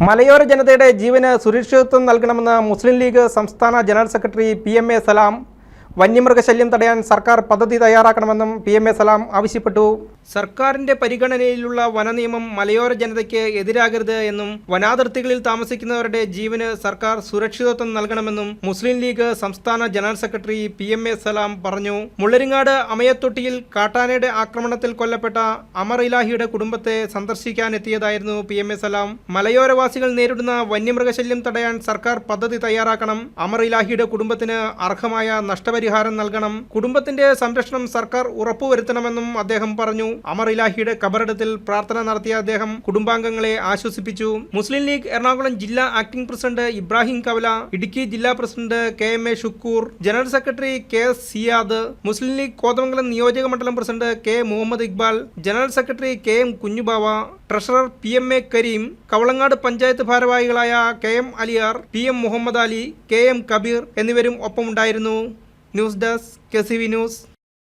മലയോര ജനതയുടെ ജീവന് സുരക്ഷിതത്വം നൽകണമെന്ന് മുസ്ലിം ലീഗ് സംസ്ഥാന ജനറൽ സെക്രട്ടറി PMA സലാം വന്യമൃഗശല്യം തടയാൻ സർക്കാർ പദ്ധതി തയ്യാറാക്കണമെന്നും PMA സലാം ആവശ്യപ്പെട്ടു. സർക്കാരിന്റെ പരിഗണനയിലുള്ള വനനിയമം മലയോര ജനതയ്ക്ക് എതിരാകരുത് എന്നും വനാതിർത്തികളിൽ താമസിക്കുന്നവരുടെ ജീവന് സർക്കാർ സുരക്ഷിതത്വം നൽകണമെന്നും മുസ്ലിം ലീഗ് സംസ്ഥാന ജനറൽ സെക്രട്ടറി PMA സലാം പറഞ്ഞു. മുള്ളരിങ്ങാട് അമയത്തൊട്ടിയിൽ കാട്ടാനയുടെ ആക്രമണത്തിൽ കൊല്ലപ്പെട്ട അമർ ഇലാഹിയുടെ കുടുംബത്തെ സന്ദർശിക്കാനെത്തിയതായിരുന്നു PMA സലാം. മലയോരവാസികൾ നേരിടുന്ന വന്യമൃഗശല്യം തടയാൻ സർക്കാർ പദ്ധതി തയ്യാറാക്കണം. അമർ ഇലാഹിയുടെ കുടുംബത്തിന് അർഹമായ നഷ്ടപരിഹാരം നൽകണം. കുടുംബത്തിന്റെ സംരക്ഷണം സർക്കാർ ഉറപ്പുവരുത്തണമെന്നും അദ്ദേഹം പറഞ്ഞു. അമർ ഇലാഹിയുടെ ഖബറിടത്തിൽ പ്രാർത്ഥന നടത്തിയ അദ്ദേഹം കുടുംബാംഗങ്ങളെ ആശ്വസിപ്പിച്ചു. മുസ്ലിം ലീഗ് എറണാകുളം ജില്ലാ ആക്ടിംഗ് പ്രസിഡന്റ് ഇബ്രാഹിം കവല, ഇടുക്കി ജില്ലാ president KMA Shukkoor, general secretary KS Siyad, Muslim League Kothamangalam നിയോജക മണ്ഡലം president K Muhammad Iqbal, general secretary KM Kunjubava, treasurer PMA Kareem, Kavalangad panchayat ഭാരവാഹികളായ KM Aliyar, PM Muhammad Ali, KM Kabeer എന്നിവരും ഒപ്പമുണ്ടായിരുന്നു. News desk KCV news.